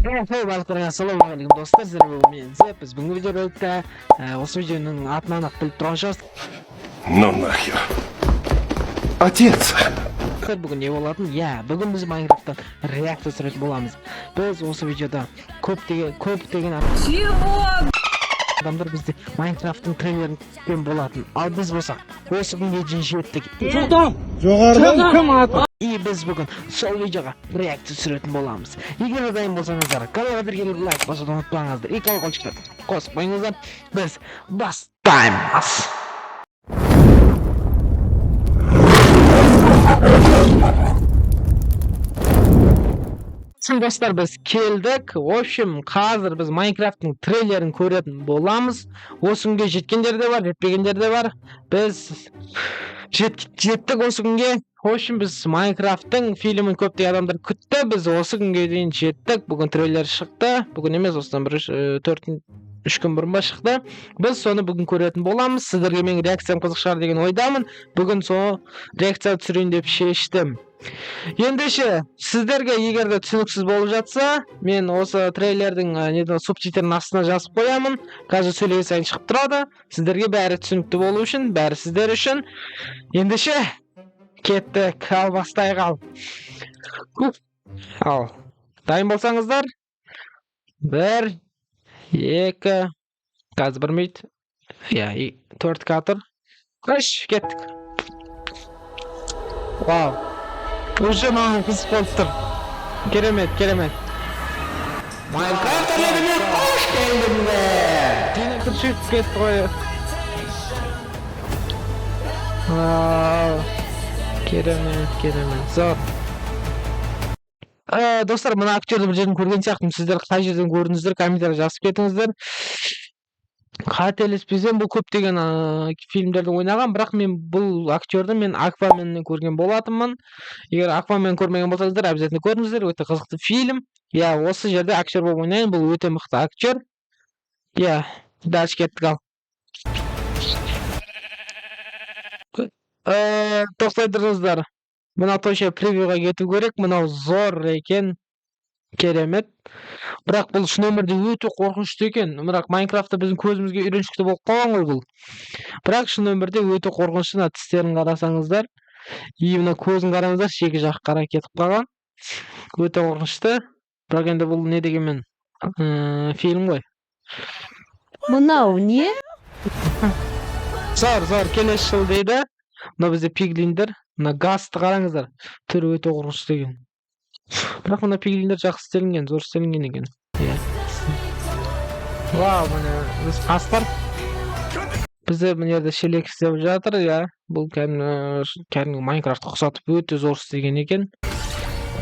Ассалаумағалейкум достар, сіздермен мен Зеп. Біз бүгінгі видеороликте осы видеоның атынан ақ біліп тұрған шығарсыз. Ну нахер. Отец. Бүгін не болатын? Бүгін біз Майнкрафттан реакция түсіретін боламыз. Біз осы видеода көптеген адамдар бізде Майнкрафттың трейлерін күткен болатын. Ал біз болсақ, осы күнге дейін жеттік. Жоғарыдан кім аты? И біз бүгін сол видеоға реакция түсіретін боламыз. Егер дайын болсаңыздар, каналға берген лайк басуды ұмытпаңыздар. И колокольчикті қосып қойыңыздар. Біз бастаймыз. Достар, біз келдік. В общем, қазір біз Майнкрафттың трейлерін көретін боламыз. Осы күнге жеткендер де бар, жетпегендер де бар. Біз жеттік осы күнге. В общем, біз Майнкрафттың фильмін көптеген адамдар күтті. Біз осы күнге дейін жеттік. Бүгін трейлер шықты. Бүгін емес, осыдан бір 3 күн бұрын шықты. Біз соны бүгін көретін боламыз. Сіздерге менің реакциям қызық шығар деген ойдамын. Бүгін сол реакция түсірейін деп шештім. Ендеше, сіздерге егер де түсініксіз болып жатса, мен осы трейлердің субтитрінің астына жазып қоямын. Қазір сөйлеген сайын шығып тұрады. Сіздерге бәрі түсінікті болу үшін, бәрі сіздер үшін. Ендеше, кеттік, ал бастайық ал. Ал, дайын болсаңыздар. 1, 2, қазір бірмейді. 4 кадр. Кеттік. Вау. Уже маған қызық болып тұр. Керемет. Майнкрафт әлеміне қош келдіңдер. Динамик сөйтіп кетті ғой. Керемет. Зор. Достар, мына актерді бір жерден көрген сияқтымын. Сіздер қай жерден көрдіңіздер, комментария жазып кетіңіздер. Қателеспесем, бұл көптеген фильмдерді ойнаған, бірақ мен бұл актерді Акваменнен көрген болатынмын. Егер Аквамен көрмеген болсаңыздар, обязательно көріңіздер, өте қызықты фильм. Осы жерде актер болып ойнайын, бұл өте мықты актер. Дальше кеттік ал. Тоқтай тұрыңыздар. Мынау точно превьюға кету керек, мынау зор екен. Керемет. Бірақ бұл шын өмірде өте қорқынышты екен. Бірақ Майнкрафтта біздің көзімізге үйреншікті болып қалған ғой бұл. Бірақ шын өмірде өте қорқынышты. Мына тістерін қарасаңыздар, и мына көзін қараңыздар, шекі жақ қара кетіп қалған. Өте қорқынышты. Бірақ енді бұл не дегенмен фильм ғой. Мынау не? Зор, келесі жыл дейді. Мына бізде пиглиндер. Мына газды қараңыздар. Түрі өте қорқынышты екен. Бірақ мына пиглиндер жақсы істелінген, зор істелінген екен. Вау, міне біз қастар. Бізде мына жерде шелек істеп жатыр, бұл кәдімгі Майнкрафтқа ұқсатып өте зор істеген екен.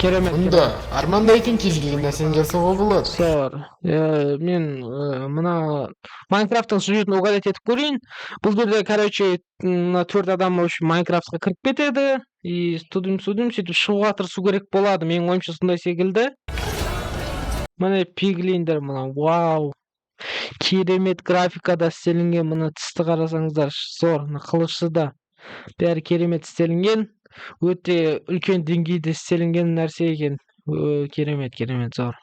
Керемет. Мұнда армандайтын кез келген нәрсені жасауға болады. Зор. Мен мына Майнкрафттың сюжетін угадать етіп көрейін. Бұл жерде, 4 адам Майнкрафтқа кіріп кетеді. И судым сөйтіп шығуға тырысу керек болады. Менің ойымша сондай секілді. Міне пиглиндер, мына вау. Керемет графикада істелінген, мына тісті қарасаңыздар, зор, қылышы да. Бәрі керемет істелінген. Өте үлкен деңгейде істелінген нәрсе екен. Керемет, зор.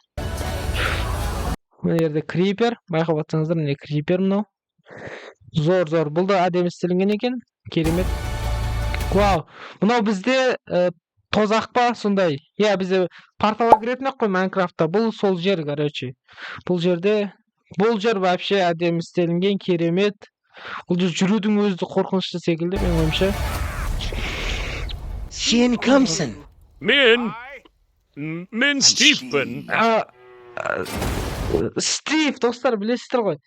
Мына жерде крипер, байқап жатсаңыздар, міне крипер мынау. Зор, бұл да әдемі істелінген екен. Керемет. Вау, мынау бізде тозақ па сондай? Бізде порталға кіретін қой Майнкрафтта. Бұл сол жер, бұл жер вообще әдемі істелінген, керемет. Бұл жер жүрудің өзі қорқынышты секілді, мен ойымша. Сен кімсің? Мен Стивпен. Стив, достар, білесіздер ғой.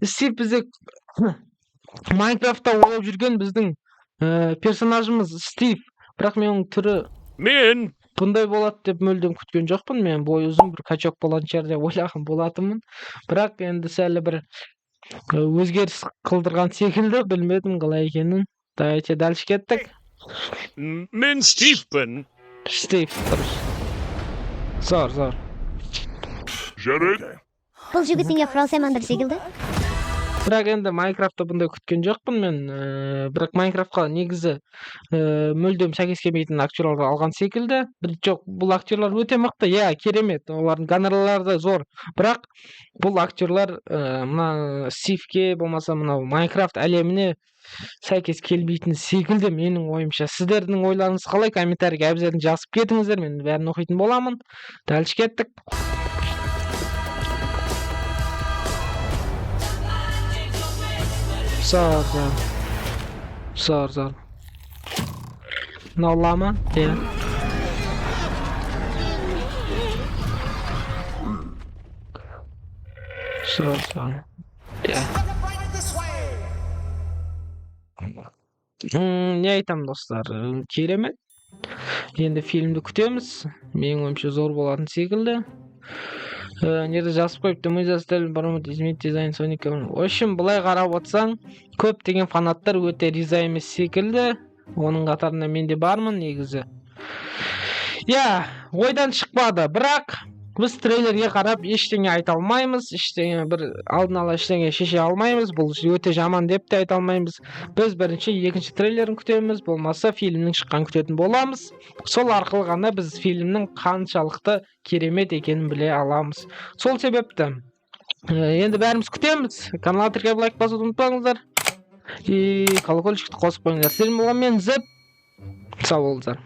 Стив бізде Майнкрафтта ойнап жүрген біздің персонажымыз Стив. Бірақ менің түрі бұндай болады деп мүлдем күткен жоқпын. Мен бойы ұзын бір качок болатын шығар деп ойлаған болатынмын. Бірақ енді сәл бір өзгеріс қылдырған секілді, білмедім қалай екенін. Давайте дальше кеттік. Мен Стивпен. Стив, дұрыс. Зор. Жарайды. Бұл жігіт неге франсаймандыр секілді? Бірақ енді Майнкрафтта бұндай күткен жоқпын мен. Бірақ Майнкрафтқа негізі мүлдем сәйкес келмейтін актерларды алған секілді. Жоқ, бұл актерлар өте мықты, иә, керемет. Олардың гонорарлары да зор. Бірақ бұл актерлар мына Стивке болмаса мынау Майнкрафт әлеміне сәйкес келмейтін секілді менің ойымша. Сіздердің ойларыңыз қалай? Комментарийге обязательно жазып кетіңіздер. Мен бәрін оқитын боламын. Дальше кеттік. Zor. Nollama? Иә. Zor. Иә. Не айтамын достар? Керемет. Енді фильмді күтеміз. Менің ойымша зор болатын секілді. Неде жазып қойыпты, мы заставили промоут изменить дизайн Соника. В общем, былай қарап отырсаң, көптеген фанаттар өте риза емес секілді. Оның қатарында мен де бармын негізі. Иә, ойдан шықпады, бірақ біз трейлерге қарап ештеңе айта алмаймыз, ештеңе бір алдын ала ештеңе шеше алмаймыз. Бұл өте жаман деп те айта алмаймыз. Біз бірінші, екінші трейлерін күтеміз, болмаса фильмнің шыққан күтетін боламыз. Сол арқылы ғана біз фильмнің қаншалықты керемет екенін біле аламыз. Сол себепті енді бәріміз күтеміз. Каналға тіркеліп лайк басуды ұмытпаңыздар. И колокольчикті қосып қойыңыздар. Сіздермен болған мен Зіп. Сау болыңыздар.